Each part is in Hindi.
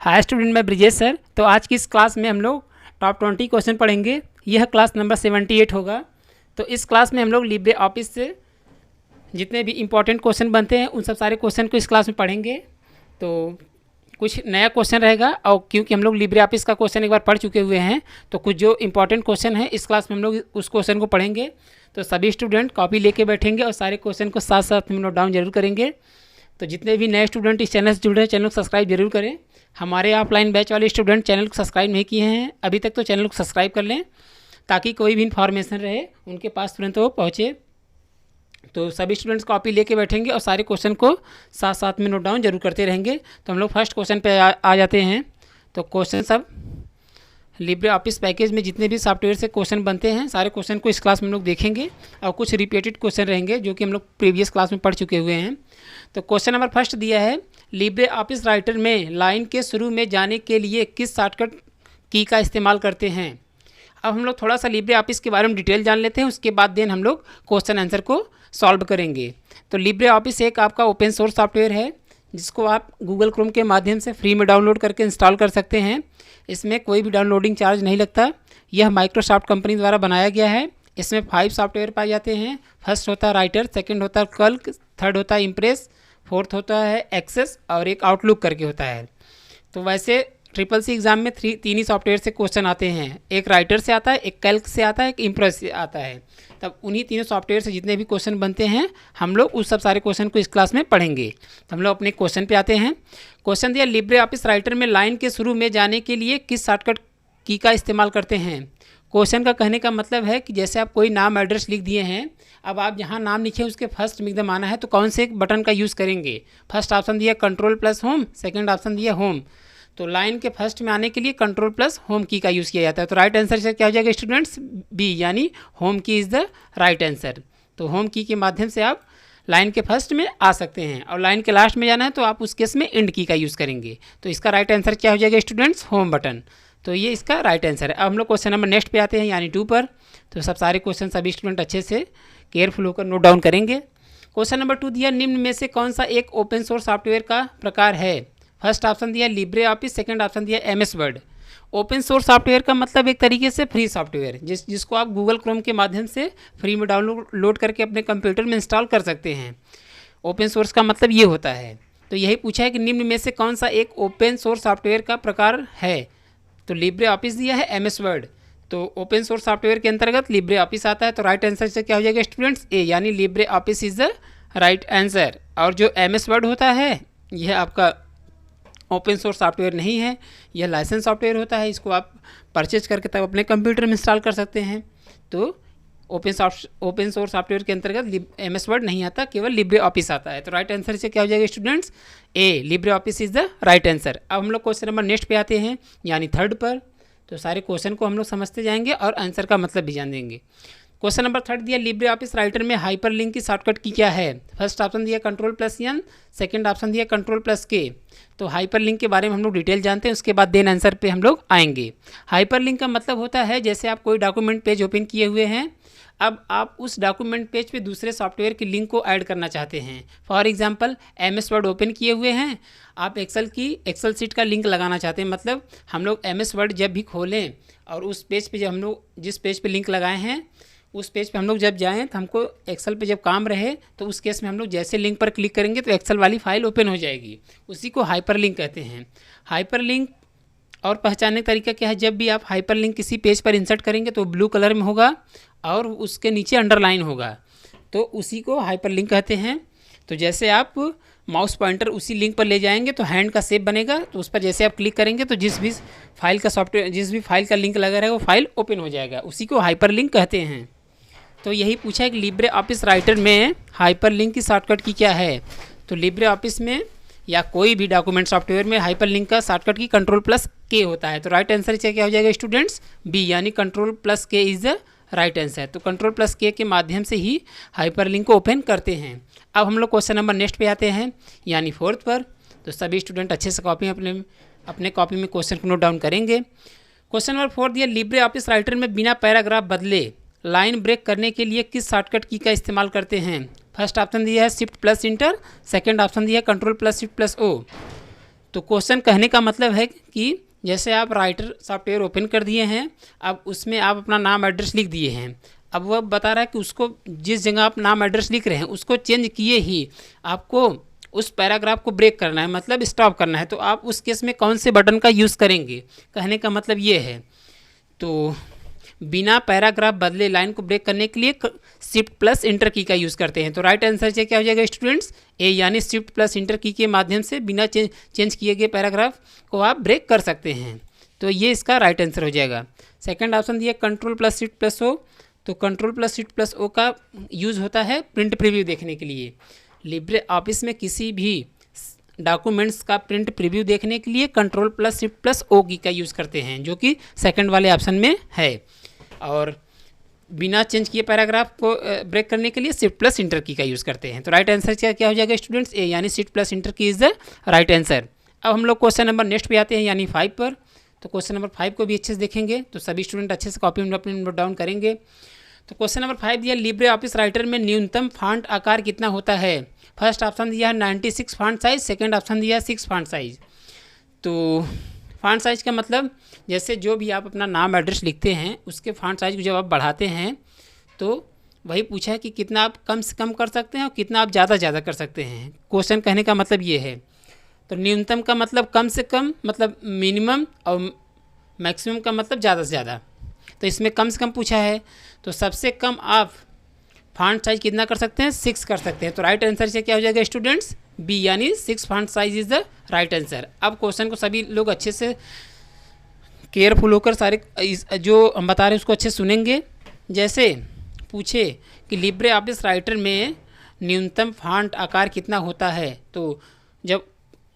हाय स्टूडेंट, मैं ब्रिजेश सर। तो आज की इस क्लास में हम लोग टॉप 20 क्वेश्चन पढ़ेंगे। यह क्लास नंबर 78 होगा। तो इस क्लास में हम लोग लिब्रे ऑफिस से जितने भी इंपॉर्टेंट क्वेश्चन बनते हैं उन सब सारे क्वेश्चन को इस क्लास में पढ़ेंगे। तो कुछ नया क्वेश्चन रहेगा, और क्योंकि हम लोग लिब्रे ऑफिस का क्वेश्चन एक बार पढ़ चुके हुए हैं तो कुछ जो इंपॉर्टेंट क्वेश्चन है इस क्लास में हम लोग उस क्वेश्चन को पढ़ेंगे। तो सभी स्टूडेंट कॉपी लेके बैठेंगे और सारे क्वेश्चन को साथ साथ में नोट डाउन जरूर करेंगे। तो जितने भी नए स्टूडेंट इस चैनल से जुड़े हैं चैनल को सब्सक्राइब जरूर करें। हमारे ऑफलाइन बैच वाले स्टूडेंट चैनल को सब्सक्राइब नहीं किए हैं अभी तक तो चैनल को सब्सक्राइब कर लें, ताकि कोई भी इन्फॉर्मेशन रहे उनके पास तुरंत वो पहुँचे। तो सभी स्टूडेंट्स कॉपी लेके बैठेंगे और सारे क्वेश्चन को साथ साथ में नोट डाउन जरूर करते रहेंगे। तो हम लोग फर्स्ट क्वेश्चन पे आ जाते हैं। तो क्वेश्चन सब लिब्रे ऑफिस पैकेज में जितने भी सॉफ्टवेयर से क्वेश्चन बनते हैं सारे क्वेश्चन को इस क्लास में हम लोग देखेंगे, और कुछ रिपीटेड क्वेश्चन रहेंगे जो कि हम लोग प्रीवियस क्लास में पढ़ चुके हुए हैं। तो क्वेश्चन नंबर फर्स्ट दिया है, लिब्रे ऑफिस राइटर में लाइन के शुरू में जाने के लिए किस शॉर्टकट की का इस्तेमाल करते हैं। अब हम लोग थोड़ा सा लिब्रे ऑफिस के बारे में डिटेल जान लेते हैं, उसके बाद देन हम लोग क्वेश्चन आंसर को सॉल्व करेंगे। तो लिब्रे ऑफिस एक आपका ओपन सोर्स सॉफ्टवेयर है जिसको आप गूगल क्रोम के माध्यम से फ्री में डाउनलोड करके इंस्टॉल कर सकते हैं। इसमें कोई भी डाउनलोडिंग चार्ज नहीं लगता। यह माइक्रोसॉफ्ट कंपनी द्वारा बनाया गया है। इसमें 5 सॉफ्टवेयर पाए जाते हैं। फर्स्ट होता है राइटर, सेकंड होता है कल्क, थर्ड होता है इम्प्रेस, फोर्थ होता है एक्सेस और एक आउटलुक करके होता है। तो वैसे CCC एग्ज़ाम में 3 ही सॉफ्टवेयर से क्वेश्चन आते हैं। एक राइटर से आता है, एक कैल्क से आता है, एक इम्प्रेस से आता है। तब उन्हीं तीनों सॉफ्टवेयर से जितने भी क्वेश्चन बनते हैं हम लोग उस सब सारे क्वेश्चन को इस क्लास में पढ़ेंगे। तो हम लोग अपने क्वेश्चन पे आते हैं। क्वेश्चन दिया, लिब्रे ऑफिस राइटर में लाइन के शुरू में जाने के लिए किस शॉर्टकट की का इस्तेमाल करते हैं। क्वेश्चन का कहने का मतलब है कि जैसे आप कोई नाम एड्रेस लिख दिए हैं, अब आप जहाँ नाम लिखे उसके फर्स्ट में एकदम आना है तो कौन से एक बटन का यूज़ करेंगे। फर्स्ट ऑप्शन दिया Ctrl+Home, सेकेंड ऑप्शन दिया होम। तो लाइन के फर्स्ट में आने के लिए Ctrl+Home की का यूज़ किया जाता है। तो राइट आंसर से क्या हो जाएगा स्टूडेंट्स, बी, यानी होम की इज़ द राइट आंसर। तो होम की के माध्यम से आप लाइन के फर्स्ट में आ सकते हैं, और लाइन के लास्ट में जाना है तो आप उस केस में एंड की का यूज़ करेंगे। तो इसका राइट आंसर क्या हो जाएगा स्टूडेंट्स, होम बटन। तो ये इसका राइट आंसर है। अब हम लोग क्वेश्चन नंबर नेक्स्ट पे आते हैं, यानी 2 पर। तो सब सारे क्वेश्चन सभी स्टूडेंट अच्छे से केयरफुल होकर नोट डाउन करेंगे। क्वेश्चन नंबर 2 दिया, निम्न में से कौन सा एक ओपन सोर्स सॉफ्टवेयर का प्रकार है। फर्स्ट ऑप्शन दिया लिब्रे ऑफिस, सेकेंड ऑप्शन दिया MS word. Open source software का मतलब एक तरीके से फ्री सॉफ्टवेयर जिसको आप गूगल क्रोम के माध्यम से फ्री में डाउनलोड करके अपने कंप्यूटर में इंस्टॉल कर सकते हैं। ओपन सोर्स का मतलब ये होता है। तो यही पूछा है कि निम्न में से कौन सा एक ओपन सोर्स सॉफ्टवेयर का प्रकार है। तो लिब्रे ऑफिस दिया है, MS वर्ड। तो ओपन सोर्स सॉफ्टवेयर के अंतर्गत लिब्रे ऑफिस आता है। तो राइट आंसर से क्या हो जाएगा स्टूडेंट्स, ए, यानी Libre office is the right answer. और जो MS वर्ड होता है यह आपका ओपन सोर्स सॉफ्टवेयर नहीं है, यह लाइसेंस सॉफ्टवेयर होता है। इसको आप परचेज करके तब अपने कंप्यूटर में इंस्टॉल कर सकते हैं। तो ओपन सोर्स सॉफ्टवेयर के अंतर्गत MS वर्ड नहीं आता, केवल लिब्रे ऑफिस आता है। तो राइट आंसर से क्या हो जाएगा students, A, Libre office is the right answer. अब हम लोग क्वेश्चन नंबर नेक्स्ट पे आते हैं, यानी 3rd पर। तो सारे क्वेश्चन को हम लोग समझते जाएंगे और आंसर का मतलब भी जान देंगे। क्वेश्चन नंबर 3 दिया, लिब्रे ऑफिस राइटर में हाइपरलिंक की शॉर्टकट की क्या है। फर्स्ट ऑप्शन दिया Ctrl+N, सेकेंड ऑप्शन दिया Ctrl+K। तो हाइपरलिंक के बारे में हम लोग डिटेल जानते हैं, उसके बाद देन आंसर पे हम लोग आएंगे। हाइपरलिंक का मतलब होता है जैसे आप कोई डॉक्यूमेंट पेज ओपन किए हुए हैं, अब आप उस डॉक्यूमेंट पेज पे दूसरे सॉफ्टवेयर की लिंक को ऐड करना चाहते हैं। For example MS word open किए हुए हैं, आप एक्सेल शीट का लिंक लगाना चाहते हैं। मतलब हम लोग MS वर्ड जब भी खोलें और उस पेज पे जब हम लोग जिस पेज पे लिंक लगाए हैं उस पेज पे हम लोग जब जाएं तो हमको एक्सेल पे जब काम रहे तो उस केस में हम लोग जैसे लिंक पर क्लिक करेंगे तो एक्सेल वाली फाइल ओपन हो जाएगी। उसी को हाइपरलिंक कहते हैं। हाइपरलिंक और पहचानने का तरीका क्या है, जब भी आप हाइपरलिंक किसी पेज पर इंसर्ट करेंगे तो ब्लू कलर में होगा और उसके नीचे अंडरलाइन होगा, तो उसी को हाइपरलिंक कहते हैं। तो जैसे आप माउस पॉइंटर उसी लिंक पर ले जाएंगे तो हैंड का शेप बनेगा, तो उस पर जैसे आप क्लिक करेंगे तो जिस भी फाइल का लिंक लगा रहेगा वो फाइल ओपन हो जाएगा, उसी को हाइपरलिंक कहते हैं। तो यही पूछा है कि लिब्रे ऑफिस राइटर में हाइपरलिंक की शॉर्टकट की क्या है। तो लिब्रे ऑफिस में या कोई भी डॉक्यूमेंट सॉफ्टवेयर में हाइपरलिंक का शॉर्टकट की Ctrl+K होता है। तो राइट आंसर क्या हो जाएगा स्टूडेंट्स, बी, यानी Ctrl+K is the right answer. तो Ctrl+K के माध्यम से ही हाइपरलिंक को ओपन करते हैं। अब हम लोग क्वेश्चन नंबर नेक्स्ट पे आते हैं, यानी 4th पर। तो सभी स्टूडेंट अच्छे से अपने कॉपी में क्वेश्चन को नोट डाउन करेंगे। क्वेश्चन नंबर 4 दिया, लिब्रे ऑफिस राइटर में बिना पैराग्राफ बदले लाइन ब्रेक करने के लिए किस शॉर्टकट की का इस्तेमाल करते हैं। फर्स्ट ऑप्शन दिया है Shift+Enter, सेकेंड ऑप्शन दिया है Ctrl+Shift+O। तो क्वेश्चन कहने का मतलब है कि जैसे आप राइटर सॉफ्टवेयर ओपन कर दिए हैं, अब उसमें आप अपना नाम एड्रेस लिख दिए हैं, अब वह बता रहा है कि उसको जिस जगह आप नाम एड्रेस लिख रहे हैं उसको चेंज किए ही आपको उस पैराग्राफ को ब्रेक करना है, मतलब स्टॉप करना है। तो आप उस केस में कौन से बटन का यूज़ करेंगे, कहने का मतलब ये है। तो बिना पैराग्राफ बदले लाइन को ब्रेक करने के लिए शिफ्ट प्लस इंटर की का यूज़ करते हैं। तो राइट आंसर से क्या हो जाएगा स्टूडेंट्स, ए, यानी शिफ्ट प्लस इंटर की के माध्यम से बिना चेंज किए गए पैराग्राफ को आप ब्रेक कर सकते हैं। तो ये इसका राइट आंसर हो जाएगा। सेकंड ऑप्शन दिया control plus shift plus O. तो control plus shift plus O का यूज़ होता है प्रिंट प्रीव्यू देखने के लिए। लिब्रे ऑफिस में किसी भी डॉक्यूमेंट्स का प्रिंट प्रीव्यू देखने के लिए control plus shift plus O key का यूज़ करते हैं, जो कि सेकंड वाले ऑप्शन में है। और बिना चेंज किए पैराग्राफ को ब्रेक करने के लिए शिफ्ट प्लस इंटर की का यूज़ करते हैं। तो राइट आंसर क्या हो जाएगा स्टूडेंट्स, ए, यानी शिफ्ट प्लस इंटर की इज़ द राइट आंसर। अब हम लोग क्वेश्चन नंबर नेक्स्ट पे आते हैं, यानी 5 पर। तो क्वेश्चन नंबर 5 को भी अच्छे से देखेंगे, तो सभी स्टूडेंट अच्छे से कॉपी में अपने नोट डाउन करेंगे। तो क्वेश्चन नंबर 5 दिया लिब्रे ऑफिस राइटर में न्यूनतम फॉन्ट आकार कितना होता है। फर्स्ट ऑप्शन दिया है 96 फॉन्ट साइज, सेकंड ऑप्शन दिया है 6 फॉन्ट साइज। तो फॉन्ट साइज का मतलब जैसे जो भी आप अपना नाम एड्रेस लिखते हैं उसके फॉन्ट साइज को जब आप बढ़ाते हैं तो वही पूछा है कि कितना आप कम से कम कर सकते हैं और कितना आप ज़्यादा कर सकते हैं। क्वेश्चन कहने का मतलब ये है। तो न्यूनतम का मतलब कम से कम मतलब मिनिमम, और मैक्सिमम का मतलब ज़्यादा से ज़्यादा। तो इसमें कम से कम पूछा है, तो सबसे कम आप फॉन्ट साइज कितना कर सकते हैं, 6 कर सकते हैं। तो राइट आंसर से क्या हो जाएगा स्टूडेंट्स, बी, यानी 6 font size is the right answer. अब क्वेश्चन को सभी लोग अच्छे से केयरफुल होकर सारे जो हम बता रहे हैं उसको अच्छे सुनेंगे। जैसे पूछे कि लिब्रे ऑफिस राइटर में न्यूनतम फॉन्ट आकार कितना होता है, तो जब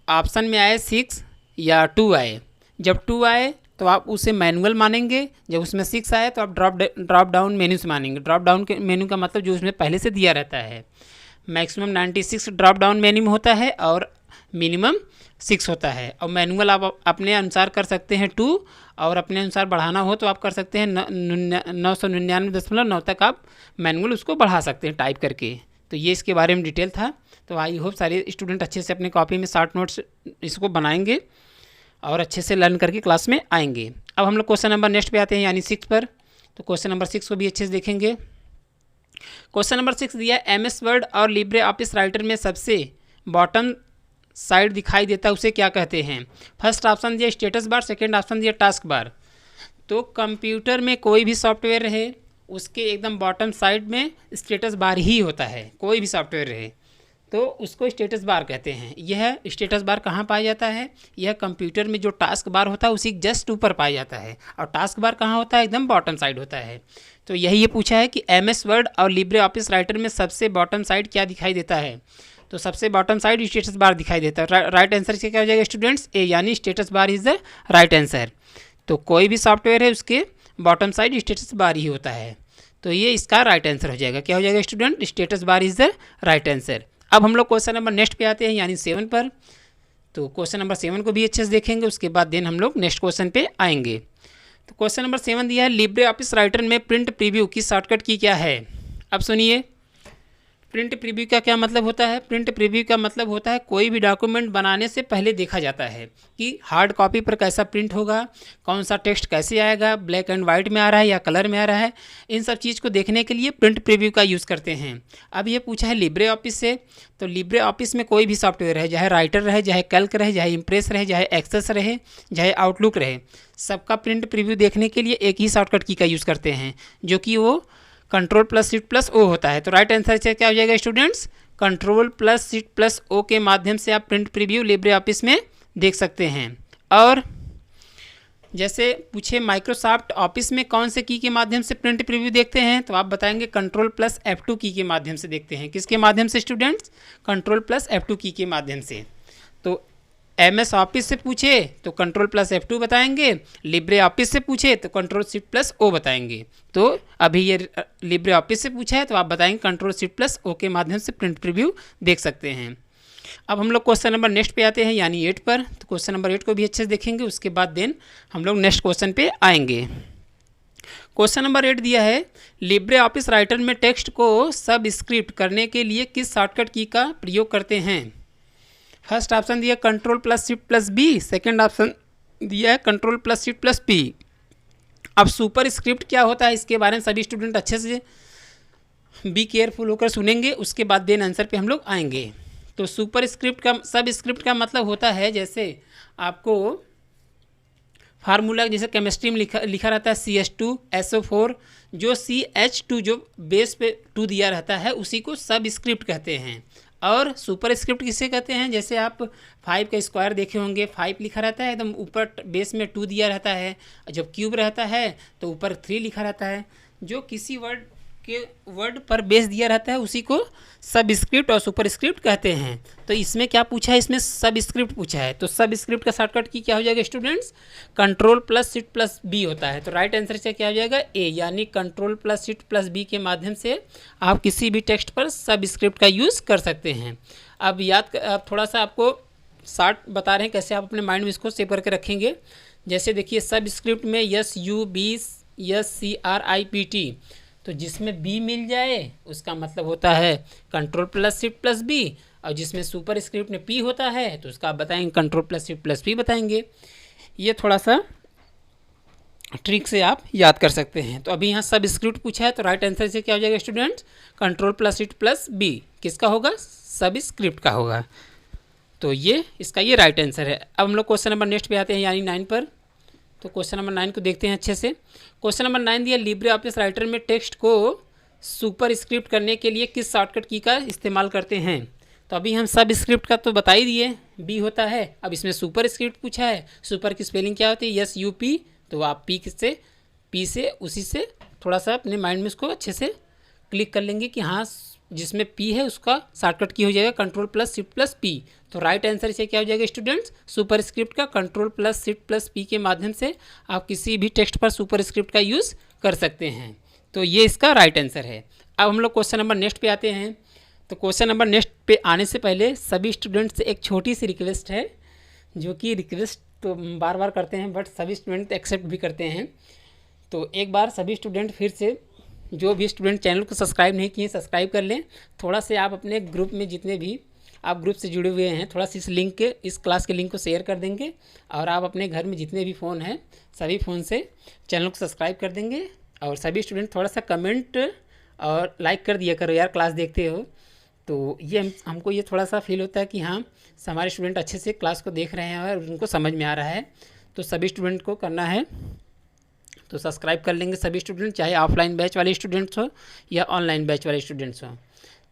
ऑप्शन में आए 6 या 2 आए, जब 2 आए तो आप उसे मैनुअल मानेंगे, जब उसमें 6 आए तो आप ड्रॉप डाउन मेन्यू से मानेंगे। ड्रॉप डाउन के मेन्यू का मतलब जो उसमें पहले से दिया रहता है। मैक्सिमम 96 ड्रॉप डाउन मेन्यू में होता है और मिनिमम 6 होता है। और मैनुअल आप अपने अनुसार कर सकते हैं 2, और अपने अनुसार बढ़ाना हो तो आप कर सकते हैं 999.9 तक आप मैनुअल उसको बढ़ा सकते हैं टाइप करके। तो ये इसके बारे में डिटेल था। तो आई होप सारे स्टूडेंट अच्छे से अपने कॉपी में शॉर्ट नोट्स इसको बनाएंगे और अच्छे से लर्न करके क्लास में आएंगे। अब हम लोग क्वेश्चन नंबर नेक्स्ट पे आते हैं, यानी 6 पर। तो क्वेश्चन नंबर 6 को भी अच्छे से देखेंगे। क्वेश्चन नंबर 6 दिया MS वर्ड और लिब्रे ऑफिस राइटर में सबसे बॉटम साइड दिखाई देता है उसे क्या कहते हैं। फर्स्ट ऑप्शन दिया स्टेटस बार, सेकेंड ऑप्शन दिया टास्क बार। तो कंप्यूटर में कोई भी सॉफ्टवेयर रहे उसके एकदम बॉटम साइड में स्टेटस बार ही होता है। कोई भी सॉफ्टवेयर रहे तो उसको स्टेटस बार कहते हैं। यह स्टेटस बार कहाँ पाया जाता है, यह कंप्यूटर में जो टास्क बार होता है उसी जस्ट ऊपर पाया जाता है। और टास्क बार कहाँ होता है, एकदम बॉटम साइड होता है। तो यही ये पूछा है कि MS वर्ड और लिब्रे ऑफिस राइटर में सबसे बॉटम साइड क्या दिखाई देता है। तो सबसे बॉटम साइड स्टेटस बार दिखाई देता है। राइट आंसर से क्या हो जाएगा स्टूडेंट्स, ए, यानी status bar is the right answer. तो कोई भी सॉफ्टवेयर है उसके बॉटम साइड स्टेटस बार ही होता है। तो ये इसका राइट आंसर हो जाएगा। क्या हो जाएगा student, status bar is the right answer. अब हम लोग क्वेश्चन नंबर नेक्स्ट पे आते हैं, यानी 7 पर। तो क्वेश्चन नंबर 7 को भी अच्छे से देखेंगे, उसके बाद देन हम लोग नेक्स्ट क्वेश्चन पे आएंगे। तो क्वेश्चन नंबर 7 दिया है लिब्रे ऑफिस राइटर में प्रिंट प्रीव्यू की शॉर्टकट की क्या है। अब सुनिए, प्रिंट प्रीव्यू का क्या मतलब होता है। प्रिंट प्रीव्यू का मतलब होता है कोई भी डॉक्यूमेंट बनाने से पहले देखा जाता है कि हार्ड कॉपी पर कैसा प्रिंट होगा, कौन सा टेक्स्ट कैसे आएगा, ब्लैक एंड वाइट में आ रहा है या कलर में आ रहा है। इन सब चीज़ को देखने के लिए प्रिंट प्रीव्यू का यूज़ करते हैं। अब ये पूछा है लिब्रे ऑफिस से, तो लिब्रे ऑफिस में कोई भी सॉफ्टवेयर है, चाहे राइटर रहे, चाहे कैल्क रहे, चाहे इम्प्रेस रहे, चाहे एक्सेस रहे, चाहे आउटलुक रहे, सबका प्रिंट प्रीव्यू देखने के लिए एक ही शॉर्टकट की का यूज़ करते हैं, जो कि वो control plus shift plus O होता है। तो राइट आंसर से क्या हो जाएगा students, control plus shift plus O के माध्यम से आप प्रिंट प्रीव्यू लिब्रे ऑफिस में देख सकते हैं। और जैसे पूछे माइक्रोसॉफ्ट ऑफिस में कौन से की के माध्यम से प्रिंट प्रीव्यू देखते हैं, तो आप बताएंगे कंट्रोल प्लस F2 की के माध्यम से देखते हैं। किसके माध्यम से स्टूडेंट्स, कंट्रोल प्लस F2 की के माध्यम से। तो MS ऑफिस से पूछे तो कंट्रोल प्लस F2 बताएंगे, लिब्रे ऑफिस से पूछे तो कंट्रोल शिफ्ट प्लस ओ बताएंगे। तो अभी ये लिब्रे ऑफिस से पूछा है तो आप बताएंगे कंट्रोल शिफ्ट प्लस ओ के माध्यम से प्रिंट प्रीव्यू देख सकते हैं। अब हम लोग क्वेश्चन नंबर नेक्स्ट पे आते हैं, यानी 8 पर। तो क्वेश्चन नंबर 8 को भी अच्छे से देखेंगे, उसके बाद देन हम लोग नेक्स्ट क्वेश्चन पे आएंगे। क्वेश्चन नंबर 8 दिया है लिब्रे ऑफिस राइटर में टेक्स्ट को सबस्क्रिप्ट करने के लिए किस शॉर्टकट की का प्रयोग करते हैं। फर्स्ट ऑप्शन दिया control plus shift plus B, second option दिया है control plus shift plus P. अब सुपर स्क्रिप्ट क्या होता है इसके बारे में सभी स्टूडेंट अच्छे से बी केयरफुल होकर सुनेंगे, उसके बाद देन आंसर पे हम लोग आएंगे। तो सुपर स्क्रिप्ट का सब स्क्रिप्ट का मतलब होता है जैसे आपको फार्मूला जैसे केमिस्ट्री में लिखा रहता है CH2SO4, जो CH2 जो बेस पे 2 दिया रहता है उसी को सब स्क्रिप्ट कहते हैं। और सुपर स्क्रिप्ट किसे कहते हैं, जैसे आप 5 का स्क्वायर देखे होंगे, 5 लिखा रहता है एकदम ऊपर बेस में 2 दिया रहता है, जब क्यूब रहता है तो ऊपर 3 लिखा रहता है। जो किसी वर्ड पर बेस दिया रहता है उसी को सब स्क्रिप्ट और सुपर स्क्रिप्ट कहते हैं। तो इसमें क्या पूछा है, इसमें सब स्क्रिप्ट पूछा है। तो सब स्क्रिप्ट का शॉर्टकट की क्या हो जाएगा students, control plus shift plus B होता है। तो राइट आंसर से क्या हो जाएगा ए, यानी control plus shift plus B के माध्यम से आप किसी भी टेक्स्ट पर सब स्क्रिप्ट का यूज़ कर सकते हैं। अब अब थोड़ा सा आपको शॉर्ट बता रहे हैं कैसे आप अपने माइंड में इसको सेव करके रखेंगे। जैसे देखिए सब स्क्रिप्ट में SUBSCRIPT, तो जिसमें बी मिल जाए उसका मतलब होता है control plus shift plus B, और जिसमें सुपर स्क्रिप्ट में पी होता है तो उसका आप बताएंगे control plus shift plus P बताएंगे। ये थोड़ा सा ट्रिक से आप याद कर सकते हैं। तो अभी यहाँ सब स्क्रिप्ट पूछा है तो राइट आंसर से क्या हो जाएगा students, control plus shift plus B किसका होगा, सब स्क्रिप्ट का होगा। तो ये इसका ये राइट आंसर है। अब हम लोग क्वेश्चन नंबर नेक्स्ट पे आते हैं यानी 9 पर। तो क्वेश्चन नंबर 9 को देखते हैं अच्छे से। क्वेश्चन नंबर 9 दिया लिब्रे ऑफिस राइटर में टेक्स्ट को सुपर स्क्रिप्ट करने के लिए किस शॉर्टकट की का इस्तेमाल करते हैं। तो अभी हम सब स्क्रिप्ट का तो बता ही दिए, बी होता है। अब इसमें सुपर स्क्रिप्ट पूछा है, सुपर की स्पेलिंग क्या होती है, SUP, तो आप पी से उसी से थोड़ा सा अपने माइंड में उसको अच्छे से क्लिक कर लेंगे कि हाँ जिसमें पी है उसका शॉर्टकट की हो जाएगा control plus shift plus P. तो राइट आंसर से क्या हो जाएगा स्टूडेंट्स, सुपर स्क्रिप्ट का control plus shift plus P के माध्यम से आप किसी भी टेक्स्ट पर सुपर स्क्रिप्ट का यूज़ कर सकते हैं। तो ये इसका राइट आंसर है। अब हम लोग क्वेश्चन नंबर नेक्स्ट पे आते हैं। तो क्वेश्चन नंबर नेक्स्ट पे आने से पहले सभी स्टूडेंट्स से एक छोटी सी रिक्वेस्ट है, जो कि रिक्वेस्ट तो बार बार करते हैं बट सभी स्टूडेंट एक्सेप्ट भी करते हैं। तो एक बार सभी स्टूडेंट फिर से, जो भी स्टूडेंट चैनल को सब्सक्राइब नहीं किए सब्सक्राइब कर लें। थोड़ा से आप अपने ग्रुप में जितने भी आप ग्रुप से जुड़े हुए हैं थोड़ा सा इस क्लास के लिंक को शेयर कर देंगे, और आप अपने घर में जितने भी फ़ोन हैं सभी फ़ोन से चैनल को सब्सक्राइब कर देंगे। और सभी स्टूडेंट थोड़ा सा कमेंट और लाइक कर दिया करो यार, क्लास देखते हो तो ये हमको ये थोड़ा सा फील होता है कि हाँ हमारे स्टूडेंट अच्छे से क्लास को देख रहे हैं और उनको समझ में आ रहा है। तो सभी स्टूडेंट को करना है, तो सब्सक्राइब कर लेंगे सभी स्टूडेंट, चाहे ऑफलाइन बैच वाले स्टूडेंट्स हो या ऑनलाइन बैच वाले स्टूडेंट्स हो।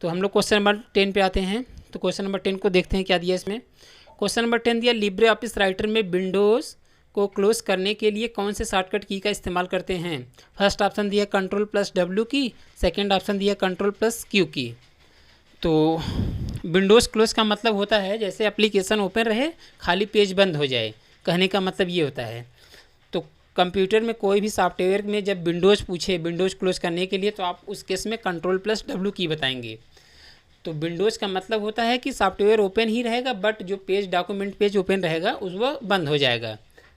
तो हम लोग क्वेश्चन नंबर 10 पे आते हैं। तो क्वेश्चन नंबर 10 को देखते हैं क्या दिया इसमें। क्वेश्चन नंबर 10 दिया लिब्रे ऑफिस राइटर में विंडोज़ को क्लोज करने के लिए कौन से शॉर्टकट की का इस्तेमाल करते हैं। फर्स्ट ऑप्शन दिया कंट्रोल प्लस W की, सेकेंड ऑप्शन दिया कंट्रोल प्लस Q की। तो विंडोज़ क्लोज का मतलब होता है जैसे एप्लीकेशन ओपन रहे खाली पेज बंद हो जाए, कहने का मतलब ये होता है। तो कंप्यूटर में कोई भी सॉफ्टवेयर में जब विंडोज़ पूछे विंडोज़ क्लोज करने के लिए तो आप उस केस में कंट्रोल प्लस W की बताएंगे। तो विंडोज़ का मतलब होता है कि सॉफ्टवेयर ओपन ही रहेगा बट जो पेज डॉक्यूमेंट पेज ओपन रहेगा उस वो बंद हो जाएगा।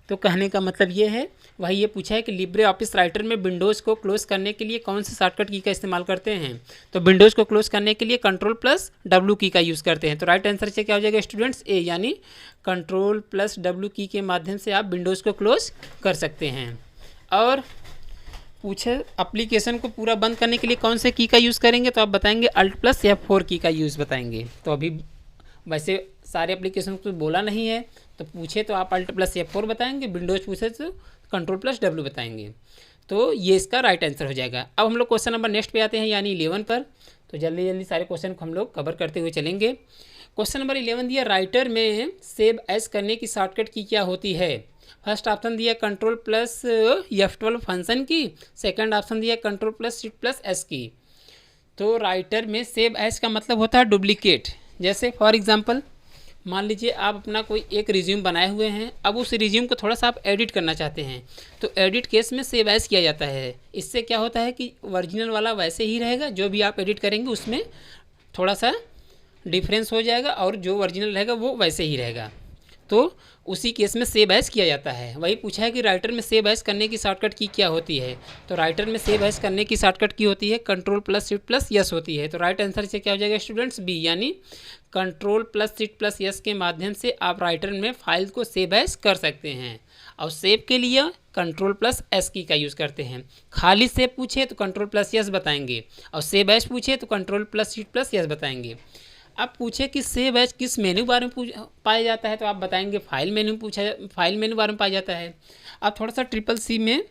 तो कहने का मतलब ये है, वही ये पूछा है कि लिब्रे ऑफिस राइटर में विंडोज़ को क्लोज करने के लिए कौन से शॉर्टकट की का इस्तेमाल करते हैं। तो विंडोज़ को क्लोज करने के लिए कंट्रोल प्लस W की का यूज़ करते हैं। तो राइट आंसर से क्या हो जाएगा स्टूडेंट्स ए, यानी कंट्रोल प्लस W की के माध्यम से आप विंडोज़ को क्लोज कर सकते हैं। और पूछे एप्लीकेशन को पूरा बंद करने के लिए कौन से की का यूज़ करेंगे, तो आप बताएंगे अल्ट प्लस F4 की का यूज़ बताएंगे। तो अभी वैसे सारे एप्लीकेशन को बोला नहीं है, तो पूछे तो आप अल्ट प्लस F4 बताएंगे, विंडोज़ पूछे तो कंट्रोल प्लस W बताएंगे। तो ये इसका राइट आंसर हो जाएगा। अब हम लोग क्वेश्चन नंबर नेक्स्ट पे आते हैं यानी 11 पर। तो जल्दी जल्दी सारे क्वेश्चन को हम लोग कवर करते हुए चलेंगे। क्वेश्चन नंबर 11 दिया राइटर में सेव एज करने की शॉर्टकट की क्या होती है। फर्स्ट ऑप्शन दिया कंट्रोल प्लस F12 फंक्शन की, सेकंड ऑप्शन दिया control plus shift plus S की। तो राइटर में सेव एज का मतलब होता है डुप्लीकेट। जैसे फॉर एग्जांपल मान लीजिए आप अपना कोई एक रिज्यूम बनाए हुए हैं, अब उस रिज्यूम को थोड़ा सा आप एडिट करना चाहते हैं, तो एडिट केस में सेव एज किया जाता है। इससे क्या होता है कि ओरिजिनल वाला वैसे ही रहेगा, जो भी आप एडिट करेंगे उसमें थोड़ा सा डिफरेंस हो जाएगा और जो ओरिजिनल रहेगा वो वैसे ही रहेगा। तो उसी केस में सेव एज किया जाता है। वही पूछा है कि राइटर में सेव एज करने की शॉर्टकट की क्या होती है। तो राइटर में सेव एज करने की शॉर्टकट की होती है control plus shift plus yes होती है। तो राइट आंसर से क्या हो जाएगा स्टूडेंट्स? बी, यानी control plus shift plus yes के माध्यम से आप राइटर में फाइल को सेव एज कर सकते हैं। और सेव के लिए कंट्रोल प्लस एस की का यूज़ करते हैं। खाली सेव पूछे तो कंट्रोल प्लस यस बताएंगे, और सेव एज पूछे तो control plus shift plus yes बताएंगे। अब पूछे कि सेव एज किस मेन्यू बार में पाया जाता है, तो आप बताएंगे file menu file menu bar में पाया जाता है। अब थोड़ा सा ट्रिपल सी में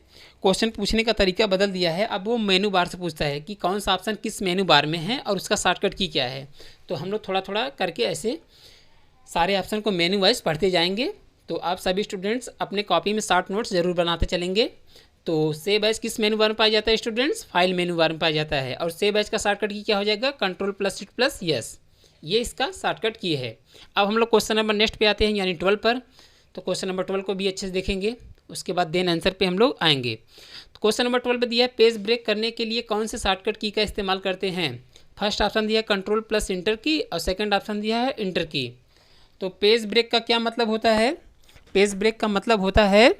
क्वेश्चन पूछने का तरीका बदल दिया है। अब वो मेन्यू बार से पूछता है कि कौन सा ऑप्शन किस मेन्यू बार में है और उसका शॉर्टकट की क्या है। तो हम लोग थोड़ा थोड़ा करके ऐसे सारे ऑप्शन को मेन्यू वाइज पढ़ते जाएंगे। तो आप सभी स्टूडेंट्स अपने कॉपी में शॉर्ट नोट्स ज़रूर बनाते चलेंगे। तो सेव एज किस मेन्यू बार में पाया जाता है स्टूडेंट्स? फाइल मेन्यू बार में पाया जाता है। और सेव एज का शॉर्टकट की क्या हो जाएगा? Control plus shift plus yes, ये इसका शॉर्टकट की है। अब हम लोग क्वेश्चन नंबर नेक्स्ट पे आते हैं, यानी 12 पर। तो क्वेश्चन नंबर 12 को भी अच्छे से देखेंगे, उसके बाद देन आंसर पे हम लोग आएंगे। तो क्वेश्चन नंबर 12 पे दिया है पेज ब्रेक करने के लिए कौन से शॉर्टकट की का इस्तेमाल करते हैं। फर्स्ट ऑप्शन दिया है कंट्रोल प्लस इंटर की, और सेकंड ऑप्शन दिया है इंटर की। तो पेज ब्रेक का क्या मतलब होता है? पेज ब्रेक का मतलब होता है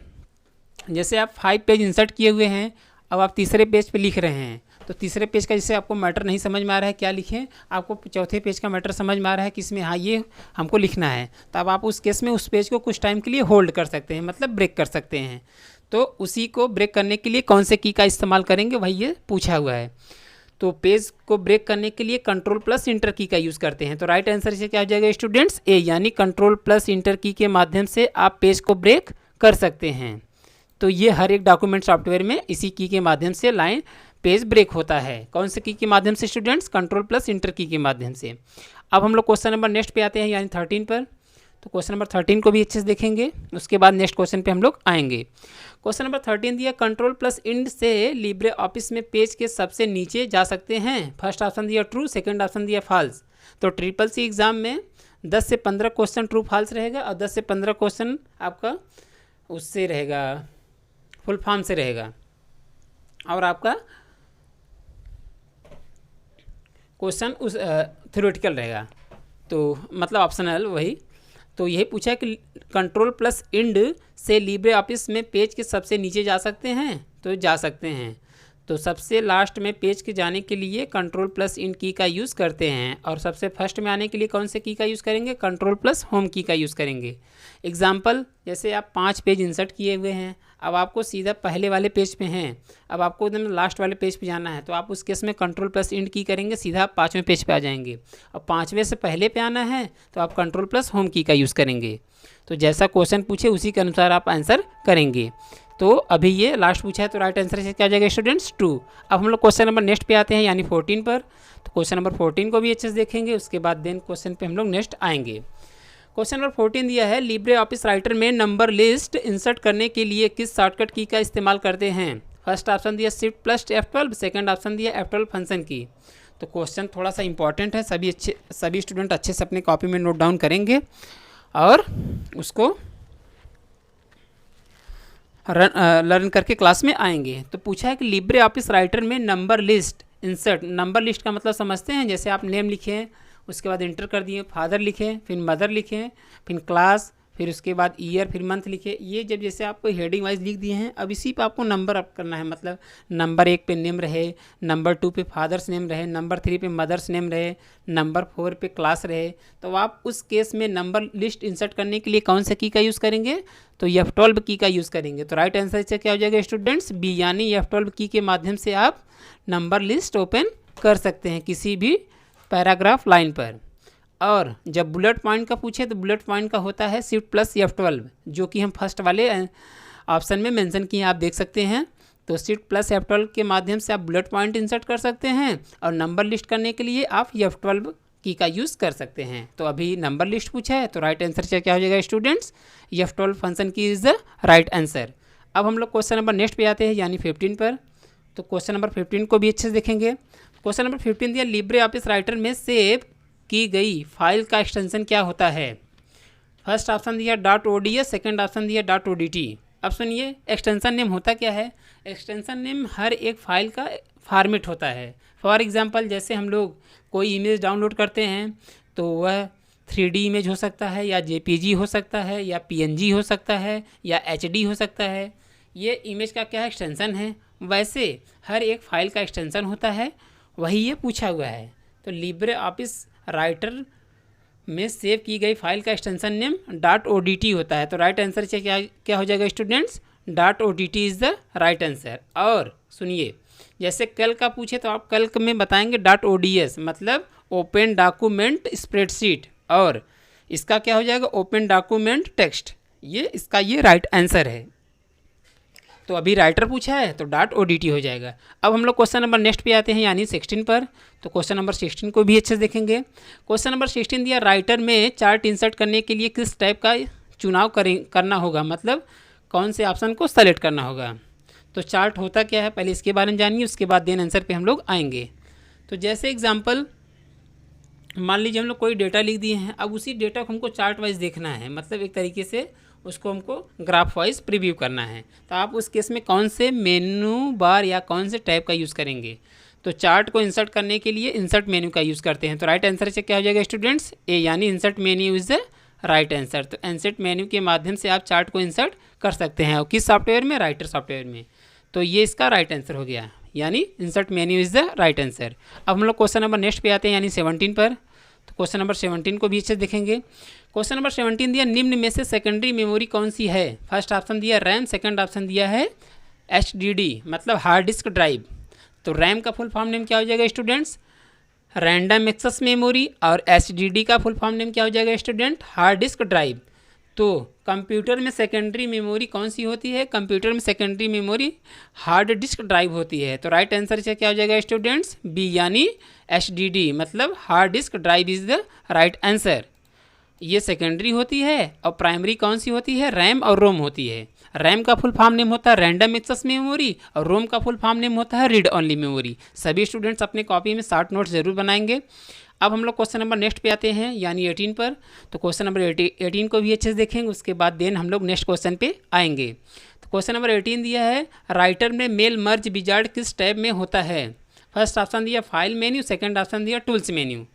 जैसे आप 5 पेज इंसर्ट किए हुए हैं, अब आप तीसरे पेज पे लिख रहे हैं। तो तीसरे पेज का जैसे आपको मैटर नहीं समझ में आ रहा है क्या लिखें, आपको चौथे पेज का मैटर समझ में आ रहा है कि इसमें हाँ ये हमको लिखना है, तो अब आप उस केस में उस पेज को कुछ टाइम के लिए होल्ड कर सकते हैं, मतलब ब्रेक कर सकते हैं। तो उसी को ब्रेक करने के लिए कौन से की का इस्तेमाल करेंगे, वही ये पूछा हुआ है। तो पेज को ब्रेक करने के लिए कंट्रोल प्लस इंटर की का यूज़ करते हैं। तो राइट आंसर से क्या हो जाएगा स्टूडेंट्स? ए, यानी कंट्रोल प्लस इंटर की के माध्यम से आप पेज को ब्रेक कर सकते हैं। तो ये हर एक डॉक्यूमेंट सॉफ्टवेयर में इसी की के माध्यम से लाइन पेज ब्रेक होता है। कौन से की के माध्यम से स्टूडेंट्स? कंट्रोल प्लस इंटर की के माध्यम से। अब हम लोग क्वेश्चन नंबर नेक्स्ट पे आते हैं, यानी 13 पर। तो क्वेश्चन नंबर 13 को भी अच्छे से देखेंगे, उसके बाद नेक्स्ट क्वेश्चन पे हम लोग आएंगे। क्वेश्चन नंबर 13 दिया कंट्रोल प्लस इंड से लिब्रे ऑफिस में पेज के सबसे नीचे जा सकते हैं। फर्स्ट ऑप्शन दिया ट्रू, सेकंड ऑप्शन दिया फॉल्स। तो ट्रिपल सी एग्जाम में 10 से 15 क्वेश्चन ट्रू फॉल्स रहेगा, और 10 से 15 क्वेश्चन आपका उससे रहेगा फुल फॉर्म से रहेगा, और आपका क्वेश्चन उस थ्योरेटिकल रहेगा, तो मतलब ऑप्शनल वही। तो यही पूछा है कि कंट्रोल प्लस इंड से लिब्रे ऑफिस में पेज के सबसे नीचे जा सकते हैं, तो जा सकते हैं। तो सबसे लास्ट में पेज के जाने के लिए कंट्रोल प्लस इंड की का यूज़ करते हैं, और सबसे फर्स्ट में आने के लिए कौन से की का यूज़ करेंगे? कंट्रोल प्लस होम की का यूज़ करेंगे। एग्जाम्पल, जैसे आप 5 पेज इंसर्ट किए हुए हैं, अब आपको सीधा पहले वाले पेज पे हैं, अब आपको एकदम लास्ट वाले पेज पे जाना है, तो आप उस केस में कंट्रोल प्लस इंड की करेंगे, सीधा आप 5वें पेज पे आ जाएंगे। और 5वें से पहले पे आना है तो आप कंट्रोल प्लस होम की का यूज़ करेंगे। तो जैसा क्वेश्चन पूछे उसी के अनुसार आप आंसर करेंगे। तो अभी ये लास्ट पूछा है, तो राइट आंसर से क्या हो जाएगा स्टूडेंट्स? ट्रू। अब हम लोग क्वेश्चन नंबर नेक्स्ट पे आते हैं, यानी 14 पर। तो क्वेश्चन नंबर 14 को भी अच्छे से देखेंगे, उसके बाद देन क्वेश्चन पे हम लोग नेक्स्ट आएंगे। क्वेश्चन नंबर 14 दिया है लिब्रे ऑफिस राइटर में नंबर लिस्ट इंसर्ट करने के लिए किस शॉर्टकट की का इस्तेमाल करते हैं। फर्स्ट ऑप्शन दिया shift plus F12, second option दिया F12 फंक्शन की। तो क्वेश्चन थोड़ा सा इंपॉर्टेंट है, सभी स्टूडेंट अच्छे से अपने कॉपी में नोट डाउन करेंगे और उसको लर्न करके क्लास में आएंगे। तो पूछा है कि लिब्रे ऑफिस राइटर में number list insert, number list का मतलब समझते हैं, जैसे आप नेम लिखे, उसके बाद इंटर कर दिए, फादर लिखें, फिर मदर लिखें, फिर क्लास, फिर उसके बाद ईयर, फिर मंथ लिखे। ये जब जैसे आपको हेडिंग वाइज लिख दिए हैं, अब इसी पे आपको नंबर अप करना है, मतलब नंबर 1 पे नेम रहे, नंबर 2 पे फादर्स नेम रहे, नंबर 3 पे मदर्स नेम रहे, नंबर 4 पे क्लास रहे। तो आप उस केस में नंबर लिस्ट इंसर्ट करने के लिए कौन से की का यूज़ करेंगे? तो F12 की का यूज़ करेंगे। तो राइट आंसर से क्या हो जाएगा स्टूडेंट्स? बी, यानी F12 की के माध्यम से आप नंबर लिस्ट ओपन कर सकते हैं किसी भी पैराग्राफ लाइन पर। और जब बुलेट पॉइंट का पूछे तो बुलेट पॉइंट का होता है शिफ्ट प्लस F12, जो कि हम फर्स्ट वाले ऑप्शन में मेंशन किए आप देख सकते हैं। तो शिफ्ट प्लस F12 के माध्यम से आप बुलेट पॉइंट इंसर्ट कर सकते हैं, और नंबर लिस्ट करने के लिए आप F12 की का यूज़ कर सकते हैं। तो अभी नंबर लिस्ट पूछा है, तो राइट आंसर से क्या हो जाएगा स्टूडेंट्स? F12 फंक्शन की इज़ द राइट आंसर। अब हम लोग क्वेश्चन नंबर नेक्स्ट पे आते हैं, यानी 15 पर। तो क्वेश्चन नंबर 15 को भी अच्छे से देखेंगे। क्वेश्चन नंबर 15 दिया लिब्रे ऑफिस राइटर में सेव की गई फाइल का एक्सटेंशन क्या होता है। फर्स्ट ऑप्शन दिया .ods, सेकंड ऑप्शन दिया .odt। अब सुनिए एक्सटेंशन नेम होता क्या है। एक्सटेंशन नेम हर एक फाइल का फॉर्मेट होता है। फॉर एग्जांपल, जैसे हम लोग कोई इमेज डाउनलोड करते हैं तो वह 3D इमेज हो सकता है, या JPG हो सकता है, या PNG हो सकता है, या HD हो सकता है। ये इमेज का क्या एक्सटेंशन है, वैसे हर एक फाइल का एक्सटेंशन होता है, वही ये पूछा हुआ है। तो लिब्रे ऑफिस राइटर में सेव की गई फाइल का एक्सटेंशन नेम .odt होता है। तो राइट आंसर से क्या क्या हो जाएगा students, .odt is the right answer. और सुनिए, जैसे कैल्क का पूछे तो आप कैल्क में बताएंगे .ods, मतलब ओपन डॉक्यूमेंट स्प्रेडशीट, और इसका क्या हो जाएगा, ओपन डॉक्यूमेंट टेक्स्ट। ये इसका ये राइट आंसर है। तो अभी राइटर पूछा है तो .odt हो जाएगा। अब हम लोग क्वेश्चन नंबर नेक्स्ट पे आते हैं, यानी 16 पर। तो क्वेश्चन नंबर 16 को भी अच्छे से देखेंगे। क्वेश्चन नंबर 16 दिया, राइटर में चार्ट इंसर्ट करने के लिए किस टाइप का चुनाव करना होगा, मतलब कौन से ऑप्शन को सेलेक्ट करना होगा। तो चार्ट होता क्या है, पहले इसके बारे में जानिए, उसके बाद देन आंसर पे हम लोग आएंगे। तो जैसे एग्जांपल मान लीजिए हम लोग कोई डेटा लिख दिए हैं, अब उसी डेटा को हमको चार्ट वाइज देखना है, मतलब एक तरीके से उसको हमको ग्राफ वाइज प्रीव्यू करना है। तो आप उस केस में कौन से मेनू बार या कौन से टैब का यूज़ करेंगे। तो चार्ट को इंसर्ट करने के लिए इंसर्ट मेन्यू का यूज़ करते हैं। तो राइट आंसर से क्या हो जाएगा स्टूडेंट्स, ए, यानी insert menu is the right answer. तो इंसर्ट मेन्यू के माध्यम से आप चार्ट को इंसर्ट कर सकते हैं, और किस सॉफ्टवेयर में, राइटर सॉफ्टवेयर में। तो ये इसका राइट आंसर हो गया, यानी insert menu is the right answer. अब हम लोग क्वेश्चन नंबर नेक्स्ट पे आते हैं, यानी 17 पर। तो क्वेश्चन नंबर 17 को भी अच्छे देखेंगे। क्वेश्चन नंबर 17 दिया, निम्न में से सेकेंडरी मेमोरी कौन सी है। फर्स्ट ऑप्शन दिया रैम, सेकंड ऑप्शन दिया है HDD, मतलब हार्ड डिस्क ड्राइव। तो रैम का फुल फॉर्म नेम क्या हो जाएगा स्टूडेंट्स, रैंडम एक्सेस मेमोरी, और HDD का फुल फॉर्म नेम क्या हो जाएगा स्टूडेंट, हार्ड डिस्क ड्राइव। तो कंप्यूटर में सेकेंडरी मेमोरी कौन सी होती है, कंप्यूटर में secondary memory hard disk drive होती है। तो राइट आंसर से क्या हो जाएगा स्टूडेंट्स, बी, यानी HDD, मतलब hard disk drive is the right answer. ये सेकेंडरी होती है, और प्राइमरी कौन सी होती है, रैम और रोम होती है। रैम का फुल फॉर्म नेम होता है रैंडम एक्सेस मेमोरी, और रोम का फुल फॉर्म नेम होता है रीड ओनली मेमोरी। सभी स्टूडेंट्स अपने कॉपी में शॉर्ट नोट्स जरूर बनाएंगे। अब हम लोग क्वेश्चन नंबर नेक्स्ट पे आते हैं, यानी 18 पर। तो क्वेश्चन नंबर 18 को भी अच्छे से देखेंगे, उसके बाद देन हम लोग नेक्स्ट क्वेश्चन पे आएंगे। तो क्वेश्चन नंबर 18 दिया है, राइटर में मेल मर्ज विजार्ड किस टैब में होता है। फर्स्ट ऑप्शन दिया फाइल मेन्यू, सेकंड ऑप्शन दिया टूल्स मेन्यू।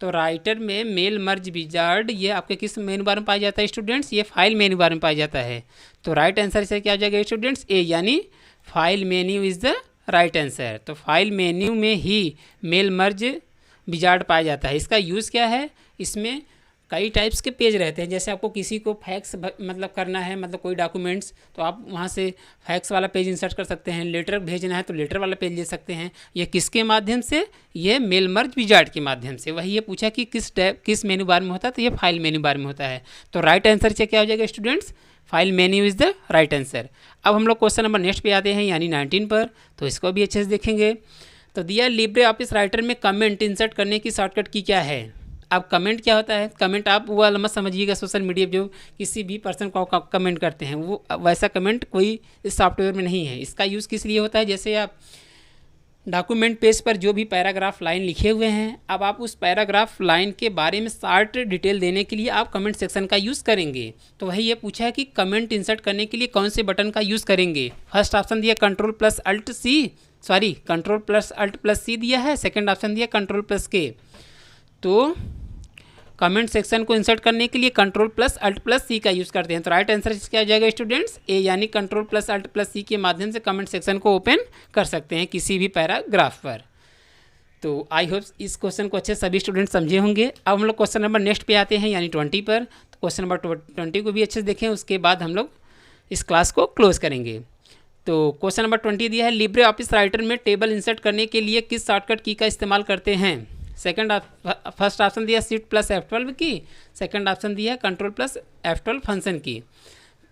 तो राइटर में मेल मर्ज विजार्ड ये आपके किस मेन्यू बार में पाया जाता है स्टूडेंट्स, ये फाइल मेन्यू बार में पाया जाता है। तो राइट आंसर से क्या हो जाएगा स्टूडेंट्स, ए, यानी file menu is the right answer. तो फाइल मेन्यू में ही मेल मर्ज विजार्ड पाया जाता है। इसका यूज़ क्या है, इसमें कई टाइप्स के पेज रहते हैं। जैसे आपको किसी को फैक्स मतलब करना है, मतलब कोई डॉक्यूमेंट्स, तो आप वहाँ से फैक्स वाला पेज इंसर्ट कर सकते हैं। लेटर भेजना है तो लेटर वाला पेज ले सकते हैं। ये किसके माध्यम से, ये मेल मर्ज विजार्ड के माध्यम से। वही ये पूछा कि किस मेन्यू बार में होता है, तो ये फाइल मेन्यू बार में होता है। तो राइट आंसर से क्या हो जाएगा students, file menu is the right answer. अब हम लोग क्वेश्चन नंबर नेक्स्ट पे आते हैं, यानी 19 पर। तो इसको भी अच्छे से देखेंगे। तो दिया लिब्रे ऑफिस राइटर में कमेंट इंसर्ट करने की शॉर्टकट की क्या है। अब कमेंट क्या होता है, कमेंट आप वो वाला मत समझिएगा सोशल मीडिया जो किसी भी पर्सन को कमेंट करते हैं, वो वैसा कमेंट कोई इस सॉफ्टवेयर में नहीं है। इसका यूज़ किस लिए होता है, जैसे आप डॉक्यूमेंट पेज पर जो भी पैराग्राफ लाइन लिखे हुए हैं, अब आप उस पैराग्राफ लाइन के बारे में शॉर्ट डिटेल देने के लिए आप कमेंट सेक्शन का यूज़ करेंगे। तो वही ये पूछा है कि कमेंट इंसर्ट करने के लिए कौन से बटन का यूज़ करेंगे। फर्स्ट ऑप्शन दिया कंट्रोल प्लस C दिया है, सेकंड ऑप्शन दिया कंट्रोल प्लस K। तो कमेंट सेक्शन को इंसर्ट करने के लिए कंट्रोल प्लस C का यूज़ करते हैं। तो राइट आंसर क्या आ जाएगा स्टूडेंट्स, ए, यानी कंट्रोल प्लस C के माध्यम से कमेंट सेक्शन को ओपन कर सकते हैं किसी भी पैराग्राफ पर। तो आई होप इस क्वेश्चन को अच्छे सभी स्टूडेंट समझे होंगे। अब हम लोग क्वेश्चन नंबर नेक्स्ट पे आते हैं, यानी 20 पर। तो क्वेश्चन नंबर 20 को भी अच्छे से देखें, उसके बाद हम लोग इस क्लास को क्लोज करेंगे। तो क्वेश्चन नंबर 20 दिया है, लिब्रे ऑफिस राइटर में टेबल इंसर्ट करने के लिए किस शॉर्टकट की का इस्तेमाल करते हैं। फर्स्ट ऑप्शन दिया शिफ्ट प्लस F12 की, सेकंड ऑप्शन दिया कंट्रोल प्लस F12 फंक्शन की।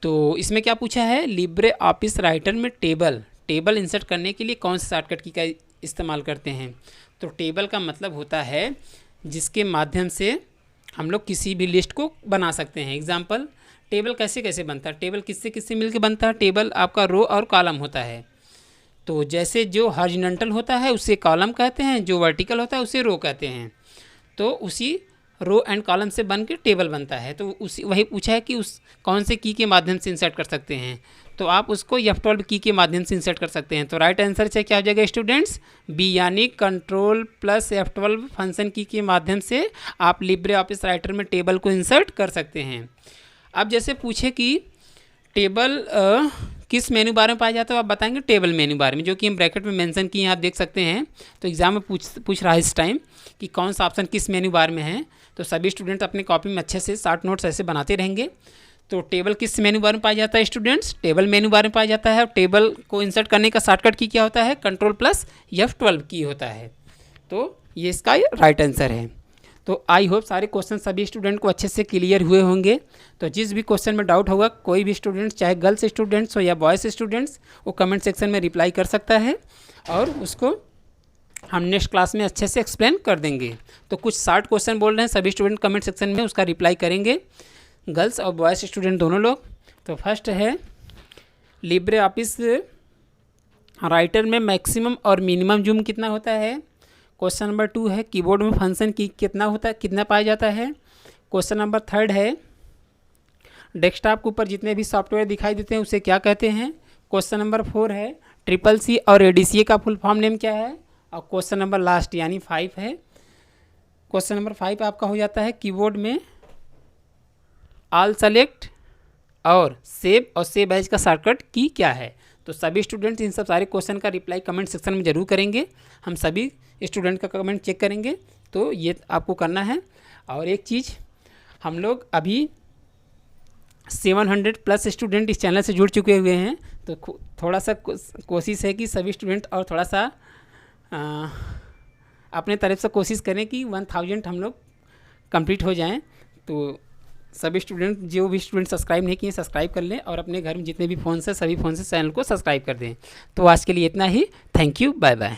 तो इसमें क्या पूछा है, लिब्रे ऑफिस राइटर में टेबल इंसर्ट करने के लिए कौन से शॉर्टकट की का इस्तेमाल करते हैं। तो टेबल का मतलब होता है जिसके माध्यम से हम लोग किसी भी लिस्ट को बना सकते हैं। एग्जाम्पल, टेबल कैसे कैसे बनता है, टेबल किससे किससे मिलकर बनता है। टेबल आपका रो और कॉलम होता है। तो जैसे जो हॉरिजॉन्टल होता है उसे कॉलम कहते हैं, जो वर्टिकल होता है उसे रो कहते हैं। तो उसी रो एंड कॉलम से बन के टेबल बनता है। तो उसी वही पूछा है कि उस कौन से की के माध्यम से इंसर्ट कर सकते हैं। तो आप उसको F12 की के माध्यम से इंसर्ट कर सकते हैं। तो राइट आंसर से क्या हो जाएगा स्टूडेंट्स, बी, यानी कंट्रोल प्लस F12 फंक्शन की के माध्यम से आप लिब्रे ऑफिस राइटर में टेबल को इंसर्ट कर सकते हैं। अब जैसे पूछे कि टेबल किस मेनू बार में पाया जाता है, आप बताएंगे टेबल मेनू बार में, जो कि हम ब्रैकेट में मेंशन किए हैं, आप देख सकते हैं। तो एग्जाम में पूछ रहा है इस टाइम कि कौन सा ऑप्शन किस मेनू बार में है। तो सभी स्टूडेंट अपनी कॉपी में अच्छे से शॉर्ट नोट्स ऐसे बनाते रहेंगे। तो टेबल किस मेनू बार में पाया जाता है स्टूडेंट्स, टेबल मेनू बार में पाया जाता है। और टेबल को इंसर्ट करने का शॉर्टकट की क्या होता है, कंट्रोल प्लस F12 की होता है। तो ये इसका राइट आंसर है। तो आई होप सारे क्वेश्चन सभी स्टूडेंट को अच्छे से क्लियर हुए होंगे। तो जिस भी क्वेश्चन में डाउट होगा, कोई भी स्टूडेंट्स, चाहे गर्ल्स स्टूडेंट्स हो या बॉयज़ स्टूडेंट्स, वो कमेंट सेक्शन में रिप्लाई कर सकता है और उसको हम नेक्स्ट क्लास में अच्छे से एक्सप्लेन कर देंगे। तो कुछ 60 क्वेश्चन बोल रहे हैं, सभी स्टूडेंट कमेंट सेक्शन में उसका रिप्लाई करेंगे, गर्ल्स और बॉयज़ स्टूडेंट दोनों लोग। तो फर्स्ट है लिब्रे ऑफिस राइटर में मैक्सिमम और मिनिमम जूम कितना होता है। क्वेश्चन नंबर 2 है कीबोर्ड में फंक्शन की कितना होता है, कितना पाया जाता है। क्वेश्चन नंबर 3 है डेस्कटॉप के ऊपर जितने भी सॉफ्टवेयर दिखाई देते हैं उसे क्या कहते हैं। क्वेश्चन नंबर 4 है CCC और ADCA का फुल फॉर्म नेम क्या है। और क्वेश्चन नंबर लास्ट यानी 5 है, क्वेश्चन नंबर 5 आपका हो जाता है कीबोर्ड में ऑल सेलेक्ट और सेव एज का शॉर्टकट की क्या है। तो सभी स्टूडेंट्स इन सब सारे क्वेश्चन का रिप्लाई कमेंट सेक्शन में ज़रूर करेंगे, हम सभी स्टूडेंट का कमेंट चेक करेंगे। तो ये आपको करना है। और एक चीज़, हम लोग अभी 700 प्लस स्टूडेंट इस चैनल से जुड़ चुके हुए हैं। तो थोड़ा सा कोशिश है कि सभी स्टूडेंट और थोड़ा सा अपने तरफ से कोशिश करें कि 1000 हम लोग कंप्लीट हो जाएं। तो सभी स्टूडेंट, जो भी स्टूडेंट सब्सक्राइब नहीं किए सब्सक्राइब कर लें और अपने घर में जितने भी फ़ोन से सभी फ़ोन से चैनल को सब्सक्राइब कर दें। तो आज के लिए इतना ही। Thank you, bye bye.